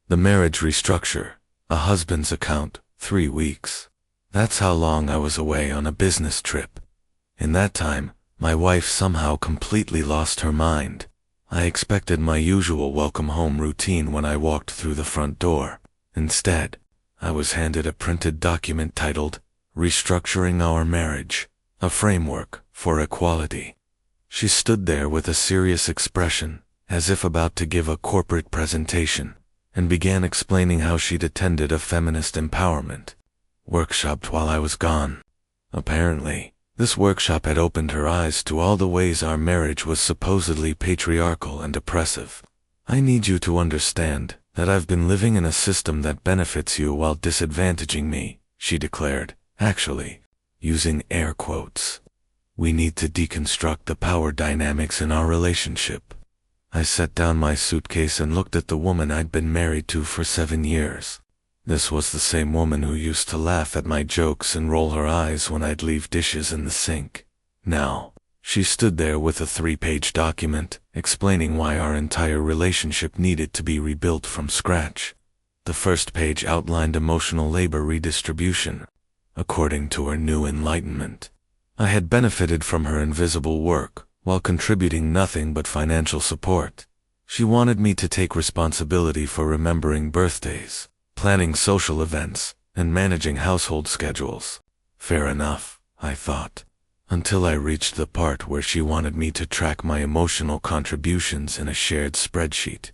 The marriage restructure. A husband's account. 3 weeks. That's how long I was away on a business trip. In that time, my wife somehow completely lost her mind. I expected my usual welcome home routine when I walked through the front door. Instead, I was handed a printed document titled, Restructuring Our Marriage, a Framework for Equality. She stood there with a serious expression, as if about to give a corporate presentation, and began explaining how she'd attended a feminist empowerment workshop while I was gone. Apparently, this workshop had opened her eyes to all the ways our marriage was supposedly patriarchal and oppressive. I need you to understand that I've been living in a system that benefits you while disadvantaging me, she declared, actually, using air quotes. We need to deconstruct the power dynamics in our relationship. I set down my suitcase and looked at the woman I'd been married to for 7 years. This was the same woman who used to laugh at my jokes and roll her eyes when I'd leave dishes in the sink. Now, she stood there with a 3-page document explaining why our entire relationship needed to be rebuilt from scratch. The first page outlined emotional labor redistribution, according to her new enlightenment. I had benefited from her invisible work, while contributing nothing but financial support. She wanted me to take responsibility for remembering birthdays, planning social events, and managing household schedules. Fair enough, I thought, until I reached the part where she wanted me to track my emotional contributions in a shared spreadsheet.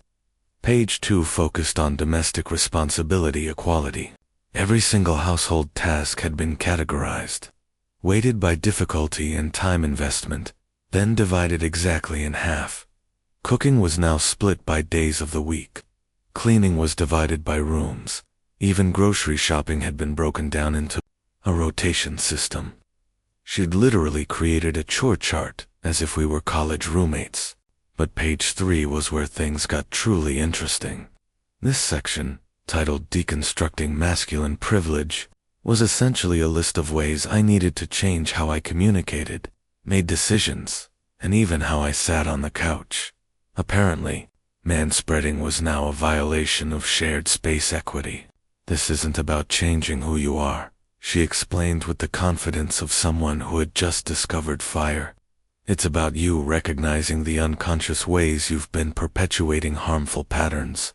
Page 2 focused on domestic responsibility equality. Every single household task had been categorized, weighted by difficulty and time investment, then divided exactly in half. Cooking was now split by days of the week. Cleaning was divided by rooms. Even grocery shopping had been broken down into a rotation system. She'd literally created a chore chart, as if we were college roommates. But page 3 was where things got truly interesting. This section, titled Deconstructing Masculine Privilege, was essentially a list of ways I needed to change how I communicated, made decisions, and even how I sat on the couch. Apparently, manspreading was now a violation of shared space equity. This isn't about changing who you are, she explained with the confidence of someone who had just discovered fire. It's about you recognizing the unconscious ways you've been perpetuating harmful patterns.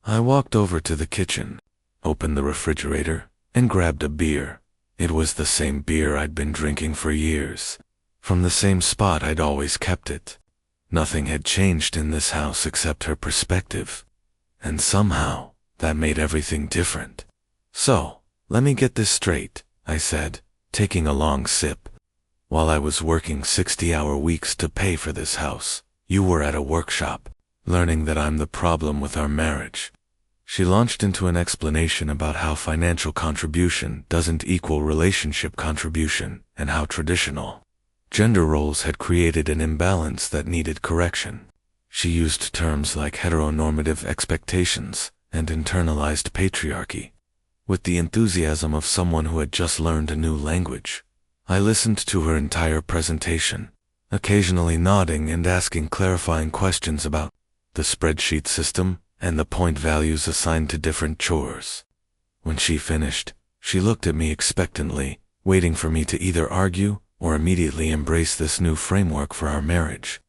I walked over to the kitchen, opened the refrigerator, and grabbed a beer. It was the same beer I'd been drinking for years. From the same spot I'd always kept it. Nothing had changed in this house except her perspective. And somehow, that made everything different. So, let me get this straight, I said, taking a long sip. While I was working 60-hour weeks to pay for this house, you were at a workshop, learning that I'm the problem with our marriage. She launched into an explanation about how financial contribution doesn't equal relationship contribution, and how traditional gender roles had created an imbalance that needed correction. She used terms like heteronormative expectations and internalized patriarchy, with the enthusiasm of someone who had just learned a new language. I listened to her entire presentation, occasionally nodding and asking clarifying questions about the spreadsheet system and the point values assigned to different chores. When she finished, she looked at me expectantly, waiting for me to either argue or immediately embrace this new framework for our marriage.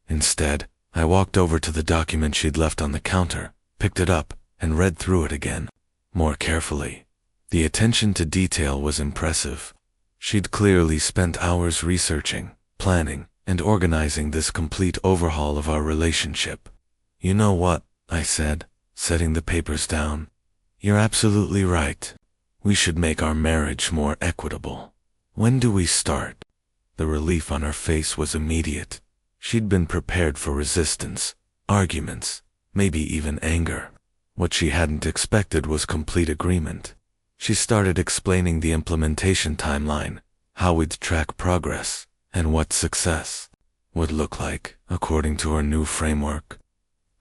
Instead, I walked over to the document she'd left on the counter, picked it up, and read through it again, more carefully. The attention to detail was impressive. She'd clearly spent hours researching, planning, and organizing this complete overhaul of our relationship. You know what? I said, setting the papers down. You're absolutely right. We should make our marriage more equitable. When do we start? The relief on her face was immediate. She'd been prepared for resistance, arguments, maybe even anger. What she hadn't expected was complete agreement. She started explaining the implementation timeline, how we'd track progress, and what success would look like according to her new framework.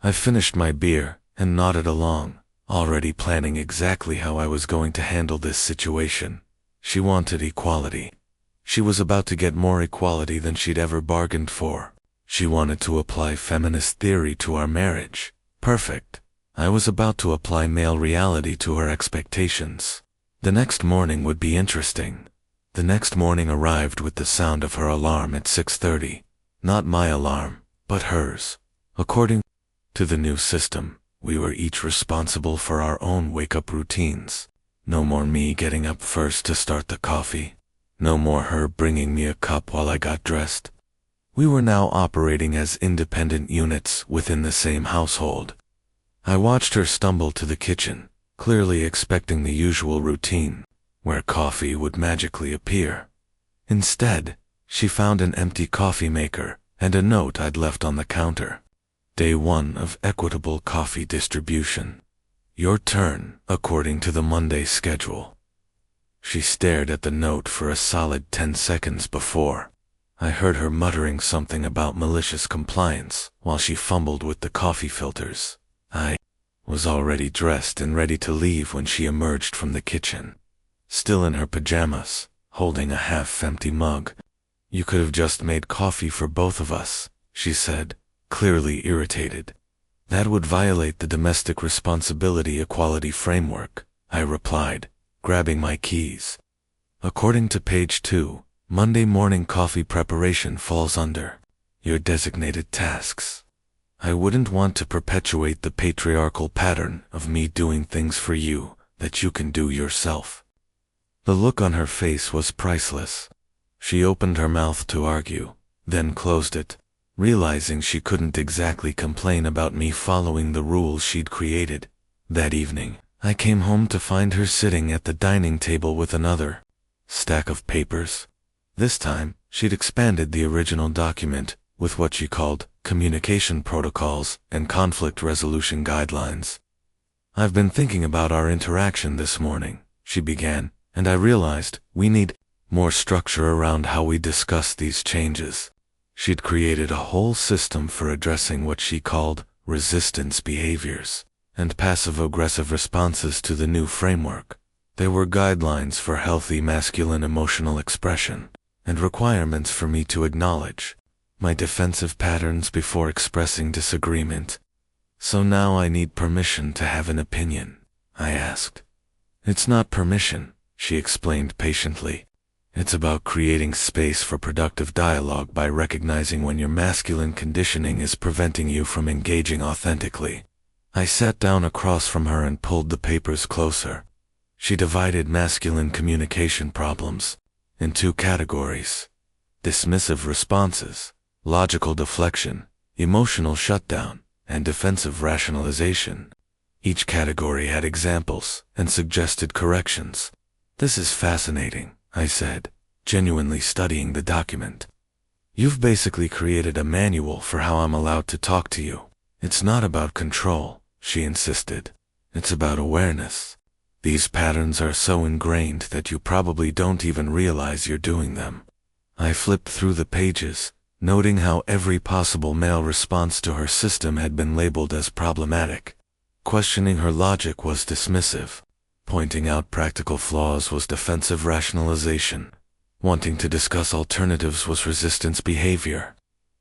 I finished my beer and nodded along, already planning exactly how I was going to handle this situation. She wanted equality. She was about to get more equality than she'd ever bargained for. She wanted to apply feminist theory to our marriage. Perfect. I was about to apply male reality to her expectations. The next morning would be interesting. The next morning arrived with the sound of her alarm at 6:30. Not my alarm, but hers. According to the new system, we were each responsible for our own wake-up routines. No more me getting up first to start the coffee. No more her bringing me a cup while I got dressed. We were now operating as independent units within the same household. I watched her stumble to the kitchen, clearly expecting the usual routine, where coffee would magically appear. Instead, she found an empty coffee maker and a note I'd left on the counter. Day 1 of equitable coffee distribution. Your turn, according to the Monday schedule. She stared at the note for a solid 10 seconds before I heard her muttering something about malicious compliance while she fumbled with the coffee filters. I was already dressed and ready to leave when she emerged from the kitchen, still in her pajamas, holding a half-empty mug. You could have just made coffee for both of us, she said, clearly irritated. That would violate the domestic responsibility equality framework, I replied, grabbing my keys. According to page 2, Monday morning coffee preparation falls under your designated tasks. I wouldn't want to perpetuate the patriarchal pattern of me doing things for you that you can do yourself. The look on her face was priceless. She opened her mouth to argue, then closed it, realizing she couldn't exactly complain about me following the rules she'd created. That evening, I came home to find her sitting at the dining table with another stack of papers. This time, she'd expanded the original document with what she called communication protocols and conflict resolution guidelines. I've been thinking about our interaction this morning, she began, and I realized we need more structure around how we discuss these changes. She'd created a whole system for addressing what she called resistance behaviors and passive-aggressive responses to the new framework. They were guidelines for healthy masculine emotional expression and requirements for me to acknowledge my defensive patterns before expressing disagreement. So now I need permission to have an opinion, I asked. It's not permission, she explained patiently. It's about creating space for productive dialogue by recognizing when your masculine conditioning is preventing you from engaging authentically. I sat down across from her and pulled the papers closer. She divided masculine communication problems in 2 categories: dismissive responses, logical deflection, emotional shutdown, and defensive rationalization. Each category had examples and suggested corrections. This is fascinating, I said, genuinely studying the document. You've basically created a manual for how I'm allowed to talk to you. It's not about control, she insisted. It's about awareness. These patterns are so ingrained that you probably don't even realize you're doing them. I flipped through the pages, noting how every possible male response to her system had been labeled as problematic. Questioning her logic was dismissive. Pointing out practical flaws was defensive rationalization. Wanting to discuss alternatives was resistance behavior.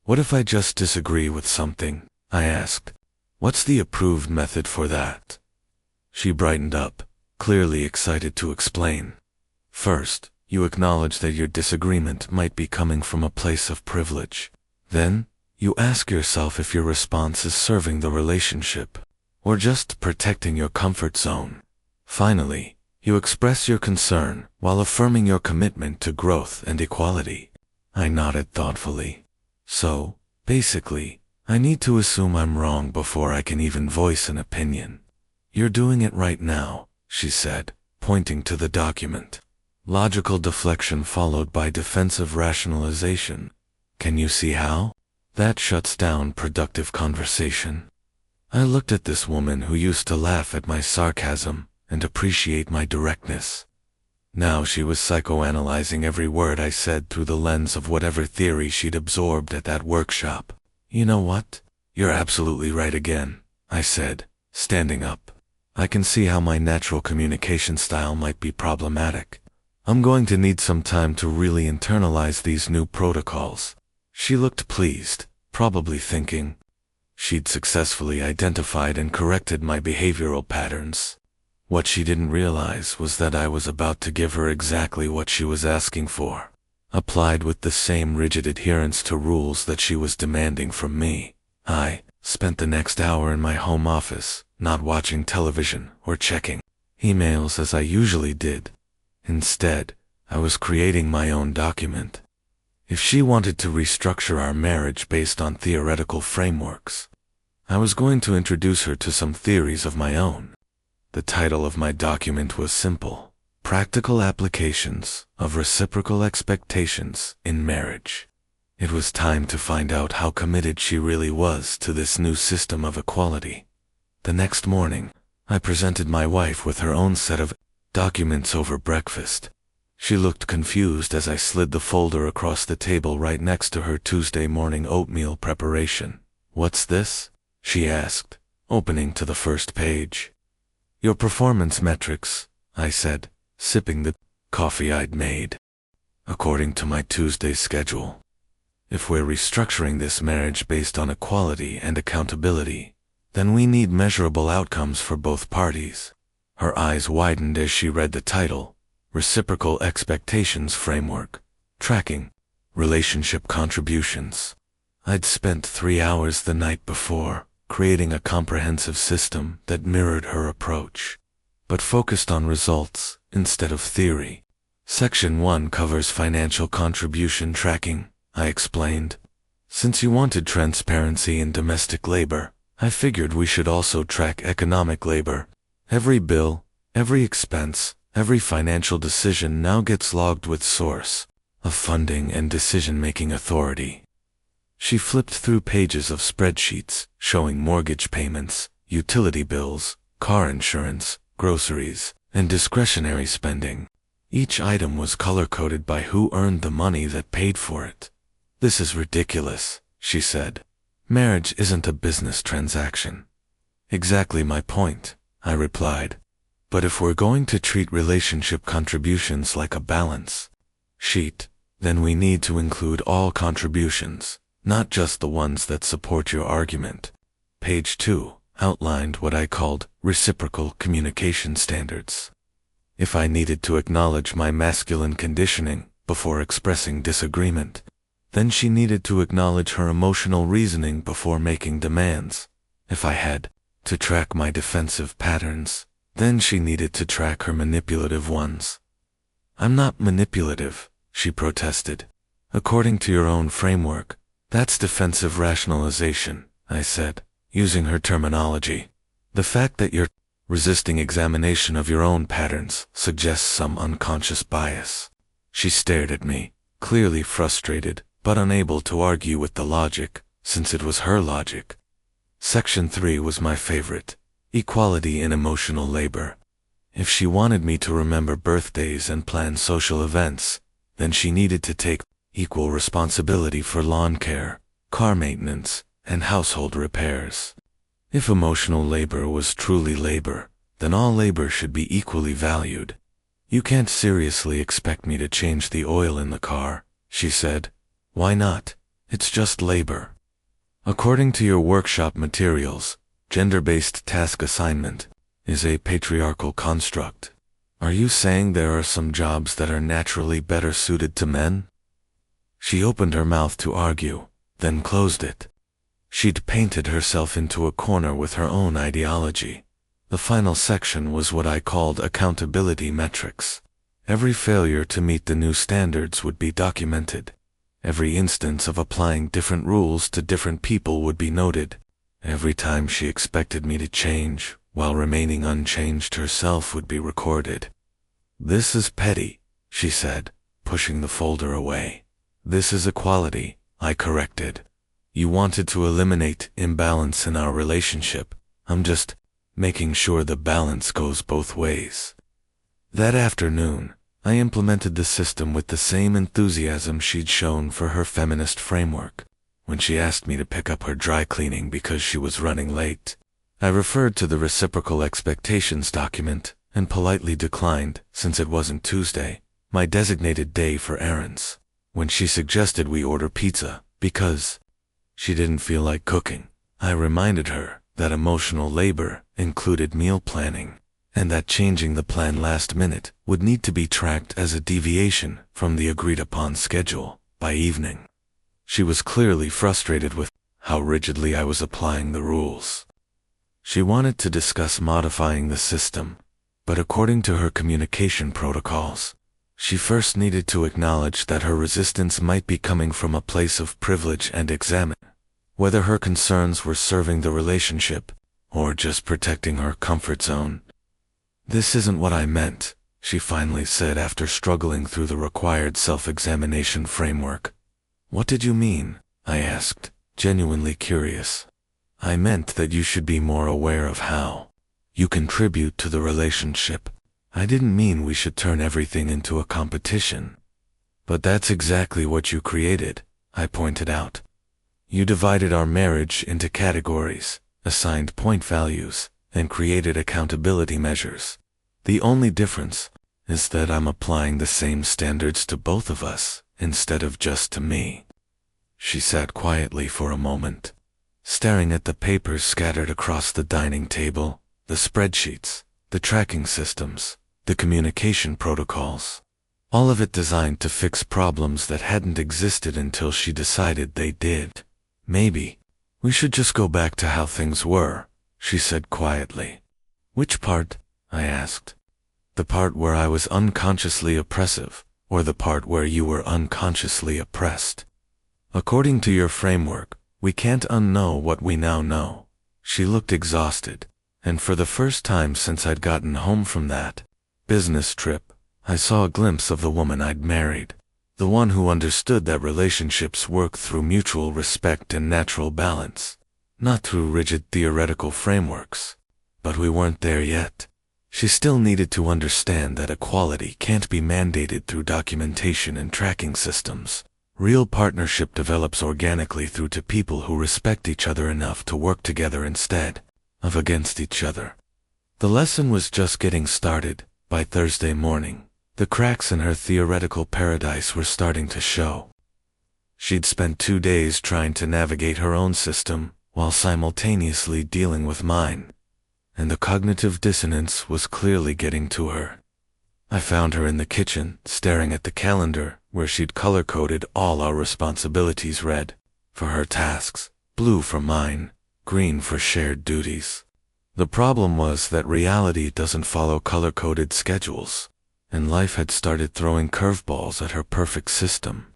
What if I just disagree with something? I asked. What's the approved method for that? She brightened up, clearly excited to explain. First, you acknowledge that your disagreement might be coming from a place of privilege. Then, you ask yourself if your response is serving the relationship, or just protecting your comfort zone. Finally, you express your concern while affirming your commitment to growth and equality. I nodded thoughtfully. So, basically, I need to assume I'm wrong before I can even voice an opinion. You're doing it right now, she said, pointing to the document. Logical deflection followed by defensive rationalization. Can you see how? That shuts down productive conversation. I looked at this woman who used to laugh at my sarcasm and appreciate my directness. Now she was psychoanalyzing every word I said through the lens of whatever theory she'd absorbed at that workshop. You know what? You're absolutely right again, I said, standing up. I can see how my natural communication style might be problematic. I'm going to need some time to really internalize these new protocols. She looked pleased, probably thinking, She'd successfully identified and corrected my behavioral patterns. What she didn't realize was that I was about to give her exactly what she was asking for, applied with the same rigid adherence to rules that she was demanding from me. I spent the next hour in my home office, not watching television or checking emails as I usually did. Instead, I was creating my own document. If she wanted to restructure our marriage based on theoretical frameworks, I was going to introduce her to some theories of my own. The title of my document was simple: Practical Applications of Reciprocal Expectations in Marriage. It was time to find out how committed she really was to this new system of equality. The next morning, I presented my wife with her own set of documents over breakfast. She looked confused as I slid the folder across the table right next to her Tuesday morning oatmeal preparation. "What's this?" she asked, opening to the first page. "Your performance metrics," I said, sipping the coffee I'd made. "According to my Tuesday schedule, if we're restructuring this marriage based on equality and accountability, then we need measurable outcomes for both parties." Her eyes widened as she read the title: Reciprocal Expectations Framework, Tracking Relationship Contributions. I'd spent 3 hours the night before creating a comprehensive system that mirrored her approach, but focused on results instead of theory. Section 1 covers financial contribution tracking, I explained. Since you wanted transparency in domestic labor, I figured we should also track economic labor. Every bill, every expense, every financial decision now gets logged with source, a funding and decision-making authority. She flipped through pages of spreadsheets showing mortgage payments, utility bills, car insurance, groceries, and discretionary spending. Each item was color-coded by who earned the money that paid for it. "This is ridiculous," she said. "Marriage isn't a business transaction." "Exactly my point," I replied. "But if we're going to treat relationship contributions like a balance sheet, then we need to include all contributions, not just the ones that support your argument." Page 2 outlined what I called reciprocal communication standards. If I needed to acknowledge my masculine conditioning before expressing disagreement, then she needed to acknowledge her emotional reasoning before making demands. If I had to track my defensive patterns, then she needed to track her manipulative ones. "I'm not manipulative," she protested. "According to your own framework, that's defensive rationalization," I said, using her terminology. "The fact that you're resisting examination of your own patterns suggests some unconscious bias." She stared at me, clearly frustrated, but unable to argue with the logic, since it was her logic. Section 3 was my favorite: Equality in Emotional Labor. If she wanted me to remember birthdays and plan social events, then she needed to take equal responsibility for lawn care, car maintenance, and household repairs. If emotional labor was truly labor, then all labor should be equally valued. "You can't seriously expect me to change the oil in the car," she said. "Why not? It's just labor." According to your workshop materials, gender-based task assignment is a patriarchal construct. Are you saying there are some jobs that are naturally better suited to men? She opened her mouth to argue, then closed it. She'd painted herself into a corner with her own ideology. The final section was what I called accountability metrics. Every failure to meet the new standards would be documented. Every instance of applying different rules to different people would be noted. Every time she expected me to change, while remaining unchanged herself, would be recorded. "This is petty," she said, pushing the folder away. "This is equality," I corrected. "You wanted to eliminate imbalance in our relationship. I'm just making sure the balance goes both ways." That afternoon, I implemented the system with the same enthusiasm she'd shown for her feminist framework. When she asked me to pick up her dry cleaning because she was running late, I referred to the reciprocal expectations document and politely declined, since it wasn't Tuesday, my designated day for errands. When she suggested we order pizza because she didn't feel like cooking, I reminded her that emotional labor included meal planning, and that changing the plan last minute would need to be tracked as a deviation from the agreed-upon schedule by evening. She was clearly frustrated with how rigidly I was applying the rules. She wanted to discuss modifying the system, but according to her communication protocols, she first needed to acknowledge that her resistance might be coming from a place of privilege and examine whether her concerns were serving the relationship or just protecting her comfort zone. "This isn't what I meant," she finally said after struggling through the required self-examination framework. "What did you mean?" I asked, genuinely curious. "I meant that you should be more aware of how you contribute to the relationship. I didn't mean we should turn everything into a competition." "But that's exactly what you created," I pointed out. "You divided our marriage into categories, assigned point values, and created accountability measures. The only difference is that I'm applying the same standards to both of us instead of just to me." She sat quietly for a moment, staring at the papers scattered across the dining table, the spreadsheets, the tracking systems, the communication protocols, all of it designed to fix problems that hadn't existed until she decided they did. "Maybe we should just go back to how things were," she said quietly. "Which part?" I asked. "The part where I was unconsciously oppressive, or the part where you were unconsciously oppressed? According to your framework, we can't unknow what we now know." She looked exhausted, and for the first time since I'd gotten home from that business trip, I saw a glimpse of the woman I'd married, the one who understood that relationships work through mutual respect and natural balance, not through rigid theoretical frameworks. But we weren't there yet. She still needed to understand that equality can't be mandated through documentation and tracking systems. Real partnership develops organically through two people who respect each other enough to work together instead of against each other. The lesson was just getting started. By Thursday morning, the cracks in her theoretical paradise were starting to show. She'd spent 2 days trying to navigate her own system while simultaneously dealing with mine, and the cognitive dissonance was clearly getting to her. I found her in the kitchen, staring at the calendar where she'd color-coded all our responsibilities: red for her tasks, blue for mine, green for shared duties. The problem was that reality doesn't follow color-coded schedules, and life had started throwing curveballs at her perfect system.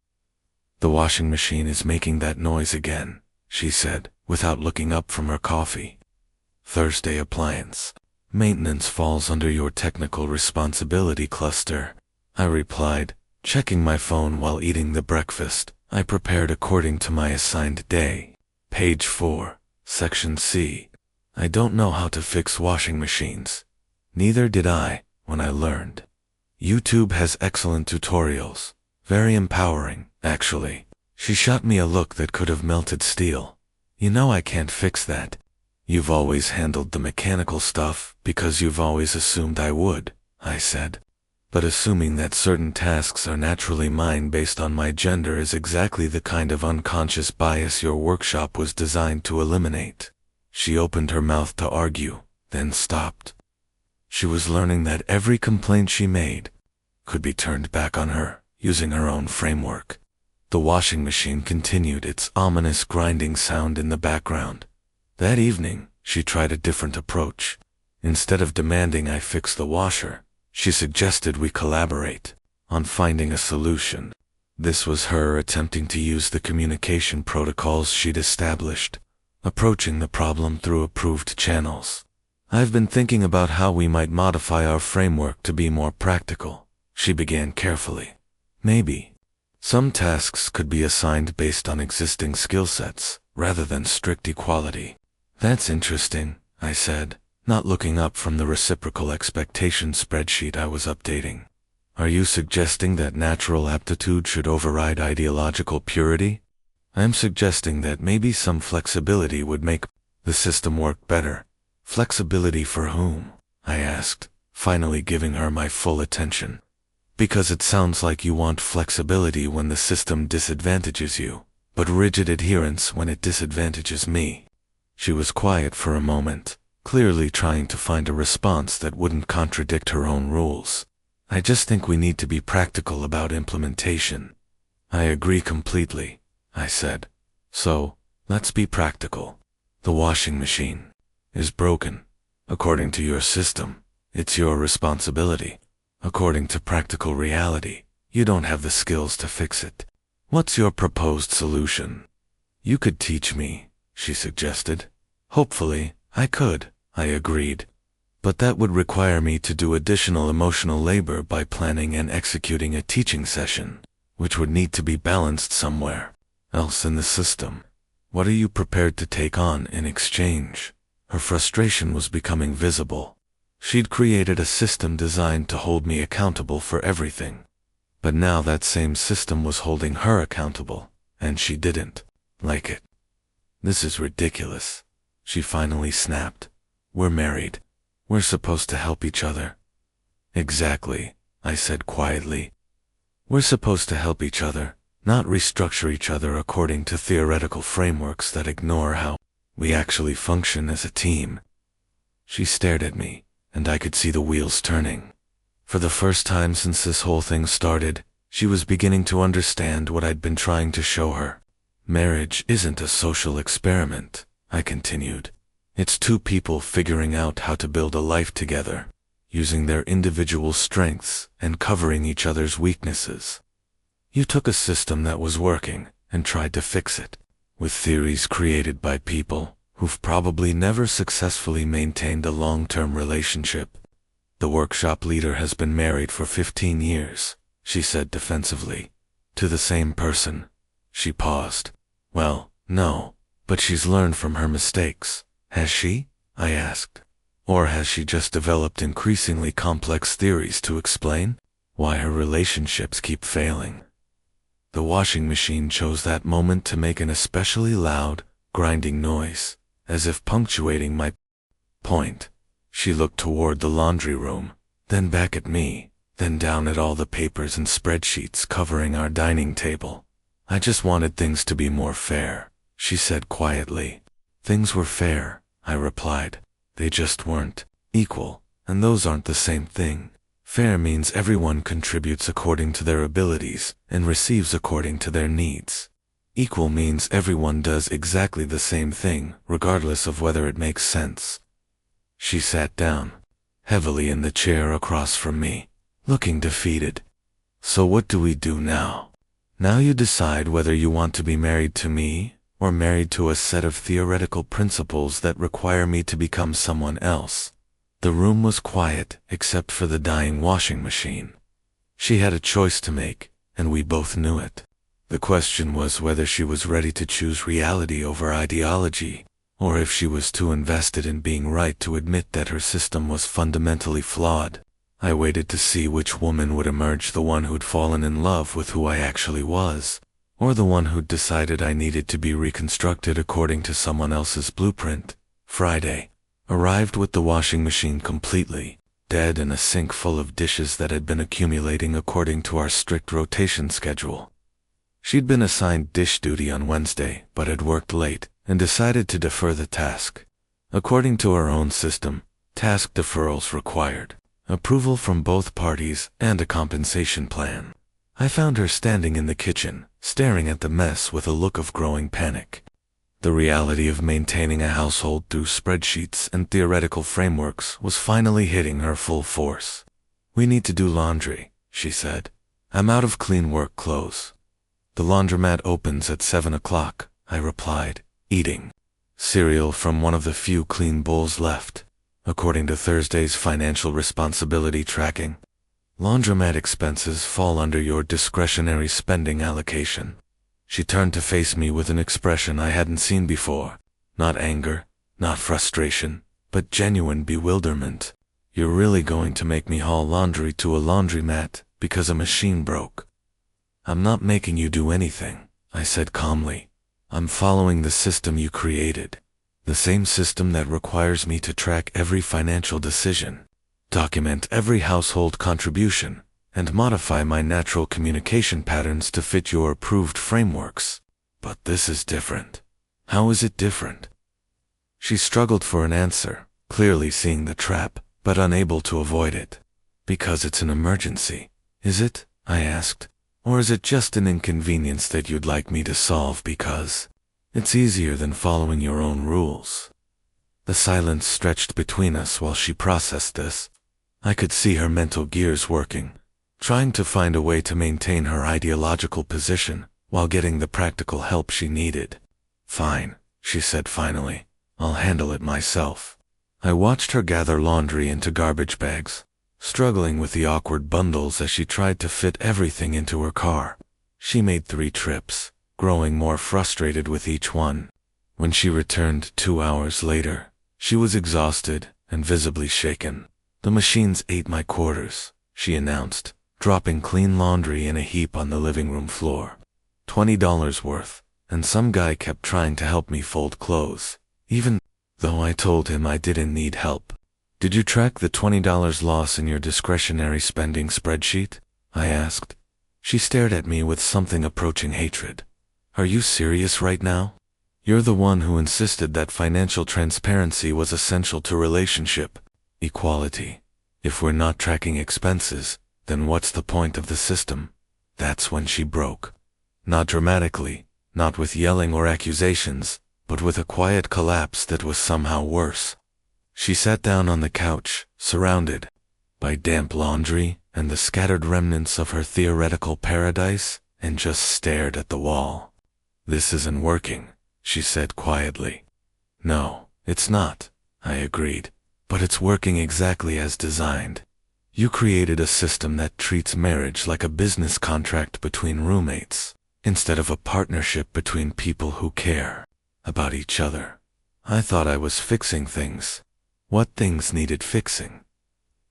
"The washing machine is making that noise again," she said, without looking up from her coffee. "Thursday appliance maintenance falls under your technical responsibility cluster," I replied, checking my phone while eating the breakfast I prepared according to my assigned day. Page 4, Section C. "I don't know how to fix washing machines. Neither did I when I learned. YouTube has excellent tutorials. Very empowering, actually." She shot me a look that could have melted steel. "You know I can't fix that. You've always handled the mechanical stuff because you've always assumed I would," I said. "But assuming that certain tasks are naturally mine based on my gender is exactly the kind of unconscious bias your workshop was designed to eliminate." She opened her mouth to argue, then stopped. She was learning that every complaint she made could be turned back on her, using her own framework. The washing machine continued its ominous grinding sound in the background. That evening, she tried a different approach. Instead of demanding I fix the washer, she suggested we collaborate on finding a solution. This was her attempting to use the communication protocols she'd established, approaching the problem through approved channels. "I've been thinking about how we might modify our framework to be more practical," she began carefully. "Maybe some tasks could be assigned based on existing skill sets, rather than strict equality." "That's interesting," I said, not looking up from the reciprocal expectation spreadsheet I was updating. "Are you suggesting that natural aptitude should override ideological purity?" "I'm suggesting that maybe some flexibility would make the system work better." "Flexibility for whom?" I asked, finally giving her my full attention. "Because it sounds like you want flexibility when the system disadvantages you, but rigid adherence when it disadvantages me." She was quiet for a moment, clearly trying to find a response that wouldn't contradict her own rules. I just think we need to be practical about implementation. I agree completely, I said. So, let's be practical. The washing machine is broken. According to your system, it's your responsibility. According to practical reality, you don't have the skills to fix it. What's your proposed solution? You could teach me, she suggested. Hopefully, I could, I agreed. But that would require me to do additional emotional labor by planning and executing a teaching session, which would need to be balanced somewhere else in the system. What are you prepared to take on in exchange? Her frustration was becoming visible. She'd created a system designed to hold me accountable for everything. But now that same system was holding her accountable, and she didn't like it. This is ridiculous, she finally snapped. We're married. We're supposed to help each other. Exactly, I said quietly. We're supposed to help each other, not restructure each other according to theoretical frameworks that ignore how we actually function as a team. She stared at me, and I could see the wheels turning. For the first time since this whole thing started, she was beginning to understand what I'd been trying to show her. Marriage isn't a social experiment, I continued. It's two people figuring out how to build a life together, using their individual strengths and covering each other's weaknesses. You took a system that was working and tried to fix it, with theories created by people who've probably never successfully maintained a long-term relationship. The workshop leader has been married for 15 years, she said defensively. To the same person. She paused. Well, no, but she's learned from her mistakes. Has she? I asked. Or has she just developed increasingly complex theories to explain why her relationships keep failing? The washing machine chose that moment to make an especially loud, grinding noise, as if punctuating my point. She looked toward the laundry room, then back at me, then down at all the papers and spreadsheets covering our dining table. I just wanted things to be more fair, she said quietly. Things were fair, I replied. They just weren't equal, and those aren't the same thing. Fair means everyone contributes according to their abilities and receives according to their needs. Equal means everyone does exactly the same thing, regardless of whether it makes sense. She sat down, heavily in the chair across from me, looking defeated. So what do we do now? Now you decide whether you want to be married to me, or married to a set of theoretical principles that require me to become someone else. The room was quiet except for the dying washing machine. She had a choice to make, and we both knew it. The question was whether she was ready to choose reality over ideology, or if she was too invested in being right to admit that her system was fundamentally flawed. I waited to see which woman would emerge, the one who'd fallen in love with who I actually was, or the one who'd decided I needed to be reconstructed according to someone else's blueprint. Friday arrived with the washing machine completely dead and a sink full of dishes that had been accumulating according to our strict rotation schedule. She'd been assigned dish duty on Wednesday, but had worked late and decided to defer the task. According to her own system, task deferrals required approval from both parties and a compensation plan. I found her standing in the kitchen, staring at the mess with a look of growing panic. The reality of maintaining a household through spreadsheets and theoretical frameworks was finally hitting her full force. We need to do laundry, she said. I'm out of clean work clothes. The laundromat opens at 7 o'clock, I replied, eating cereal from one of the few clean bowls left, according to Thursday's financial responsibility tracking. Laundromat expenses fall under your discretionary spending allocation. She turned to face me with an expression I hadn't seen before. Not anger, not frustration, but genuine bewilderment. You're really going to make me haul laundry to a laundromat because a machine broke? I'm not making you do anything, I said calmly. I'm following the system you created. The same system that requires me to track every financial decision, document every household contribution, and modify my natural communication patterns to fit your approved frameworks. But this is different. How is it different? She struggled for an answer, clearly seeing the trap, but unable to avoid it. Because it's an emergency, is it? I asked. Or is it just an inconvenience that you'd like me to solve because it's easier than following your own rules? The silence stretched between us while she processed this. I could see her mental gears working, trying to find a way to maintain her ideological position while getting the practical help she needed. Fine, she said finally. I'll handle it myself. I watched her gather laundry into garbage bags, struggling with the awkward bundles as she tried to fit everything into her car. She made 3 trips, growing more frustrated with each one. When she returned 2 hours later, she was exhausted and visibly shaken. The machines ate my quarters, she announced, dropping clean laundry in a heap on the living room floor. $20 worth, and some guy kept trying to help me fold clothes, even though I told him I didn't need help. Did you track the $20 loss in your discretionary spending spreadsheet? I asked. She stared at me with something approaching hatred. Are you serious right now? You're the one who insisted that financial transparency was essential to relationship equality. If we're not tracking expenses, then what's the point of the system? That's when she broke. Not dramatically, not with yelling or accusations, but with a quiet collapse that was somehow worse. She sat down on the couch, surrounded by damp laundry and the scattered remnants of her theoretical paradise, and just stared at the wall. This isn't working, she said quietly. No, it's not, I agreed, but it's working exactly as designed. You created a system that treats marriage like a business contract between roommates, instead of a partnership between people who care about each other. I thought I was fixing things. What things needed fixing?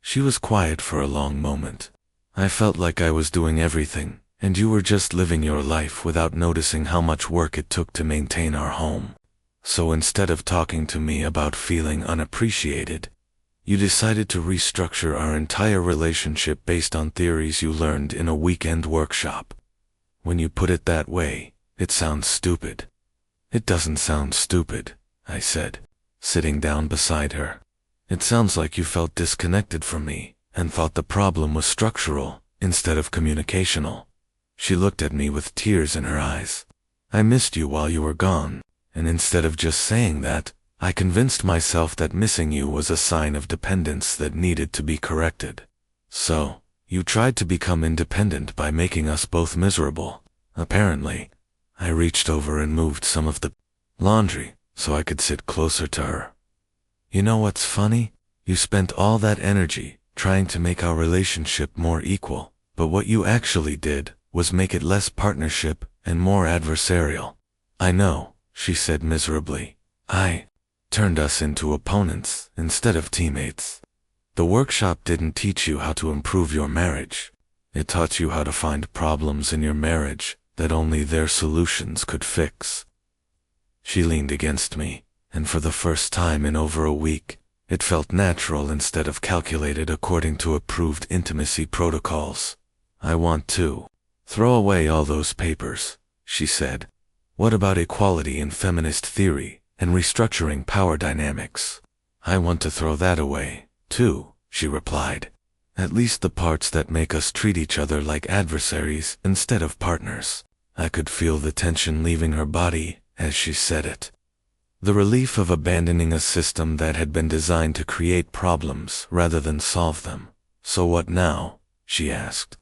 She was quiet for a long moment. I felt like I was doing everything, and you were just living your life without noticing how much work it took to maintain our home. So instead of talking to me about feeling unappreciated, you decided to restructure our entire relationship based on theories you learned in a weekend workshop. When you put it that way, it sounds stupid. It doesn't sound stupid, I said, sitting down beside her. It sounds like you felt disconnected from me and thought the problem was structural instead of communicational. She looked at me with tears in her eyes. I missed you while you were gone, and instead of just saying that, I convinced myself that missing you was a sign of dependence that needed to be corrected. So, you tried to become independent by making us both miserable, apparently. I reached over and moved some of the laundry so I could sit closer to her. You know what's funny? You spent all that energy trying to make our relationship more equal, but what you actually did was make it less partnership and more adversarial. I know, she said miserably. I turned us into opponents instead of teammates. The workshop didn't teach you how to improve your marriage. It taught you how to find problems in your marriage that only their solutions could fix. She leaned against me, and for the first time in over a week, it felt natural instead of calculated according to approved intimacy protocols. I want to throw away all those papers, she said. What about equality in feminist theory and restructuring power dynamics? I want to throw that away, too, she replied. At least the parts that make us treat each other like adversaries instead of partners. I could feel the tension leaving her body as she said it. The relief of abandoning a system that had been designed to create problems rather than solve them. So what now? She asked.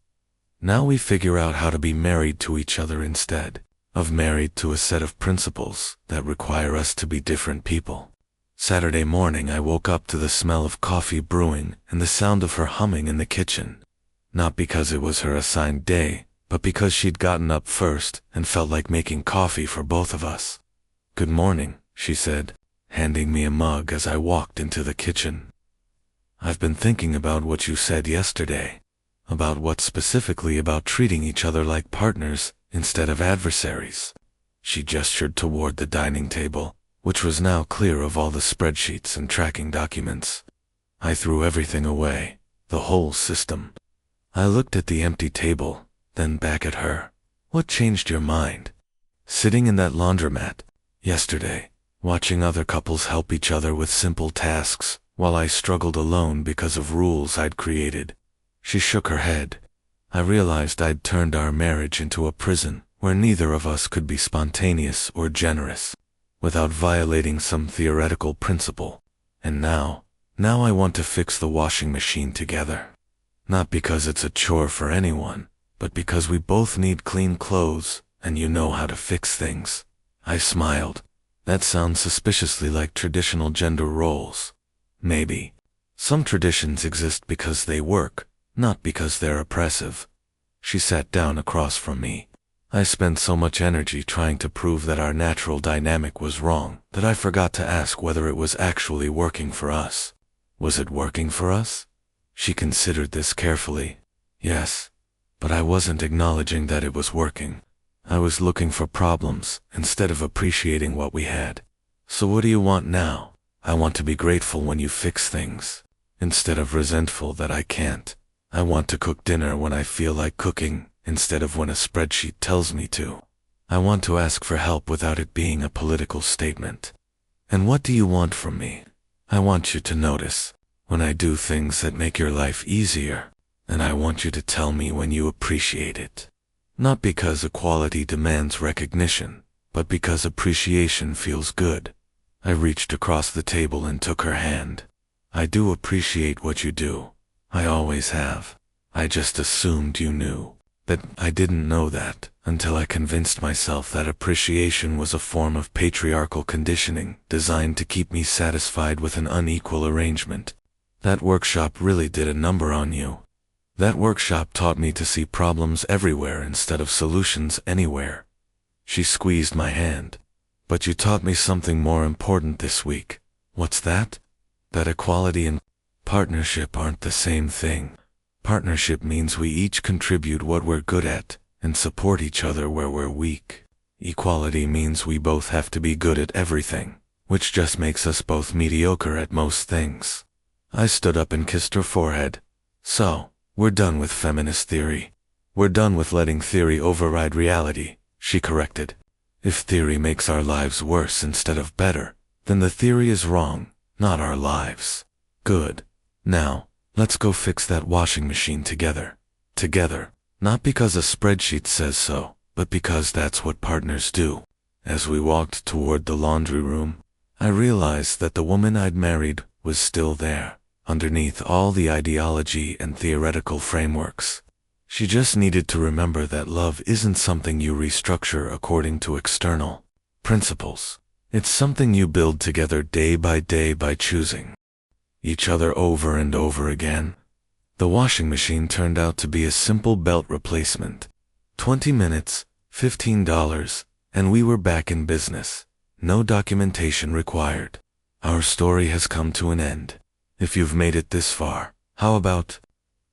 Now we figure out how to be married to each other instead of married to a set of principles that require us to be different people. Saturday morning I woke up to the smell of coffee brewing and the sound of her humming in the kitchen. Not because it was her assigned day, but because she'd gotten up first and felt like making coffee for both of us. Good morning, she said, handing me a mug as I walked into the kitchen. I've been thinking about what you said yesterday. About what specifically about treating each other like partners instead of adversaries. She gestured toward the dining table, which was now clear of all the spreadsheets and tracking documents. I threw everything away, the whole system. I looked at the empty table, then back at her. What changed your mind? Sitting in that laundromat yesterday, watching other couples help each other with simple tasks, while I struggled alone because of rules I'd created. She shook her head. I realized I'd turned our marriage into a prison where neither of us could be spontaneous or generous, without violating some theoretical principle. And now I want to fix the washing machine together. Not because it's a chore for anyone, but because we both need clean clothes, and you know how to fix things. I smiled. That sounds suspiciously like traditional gender roles. Maybe. Some traditions exist because they work, not because they're oppressive. She sat down across from me. I spent so much energy trying to prove that our natural dynamic was wrong that I forgot to ask whether it was actually working for us. Was it working for us? She considered this carefully. Yes, but I wasn't acknowledging that it was working. I was looking for problems instead of appreciating what we had. So what do you want now? I want to be grateful when you fix things, instead of resentful that I can't. I want to cook dinner when I feel like cooking, instead of when a spreadsheet tells me to. I want to ask for help without it being a political statement. And what do you want from me? I want you to notice when I do things that make your life easier, and I want you to tell me when you appreciate it. Not because equality demands recognition, but because appreciation feels good. I reached across the table and took her hand. I do appreciate what you do. I always have. I just assumed you knew. But I didn't know that until I convinced myself that appreciation was a form of patriarchal conditioning designed to keep me satisfied with an unequal arrangement. That workshop really did a number on you. That workshop taught me to see problems everywhere instead of solutions anywhere. She squeezed my hand. But you taught me something more important this week. What's that? That equality and partnership aren't the same thing. Partnership means we each contribute what we're good at and support each other where we're weak. Equality means we both have to be good at everything, which just makes us both mediocre at most things. I stood up and kissed her forehead. So, we're done with feminist theory. We're done with letting theory override reality, she corrected. If theory makes our lives worse instead of better, then the theory is wrong, not our lives. Good. Now, let's go fix that washing machine together. Together. Not because a spreadsheet says so, but because that's what partners do. As we walked toward the laundry room, I realized that the woman I'd married was still there, underneath all the ideology and theoretical frameworks. She just needed to remember that love isn't something you restructure according to external principles. It's something you build together day by choosing each other over and over again. The washing machine turned out to be a simple belt replacement. 20 minutes, $15, and we were back in business. No documentation required. Our story has come to an end. If you've made it this far, how about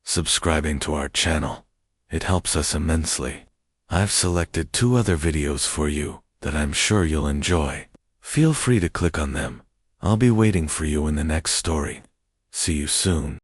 subscribing to our channel? It helps us immensely. I've selected 2 other videos for you that I'm sure you'll enjoy. Feel free to click on them. I'll be waiting for you in the next story. See you soon.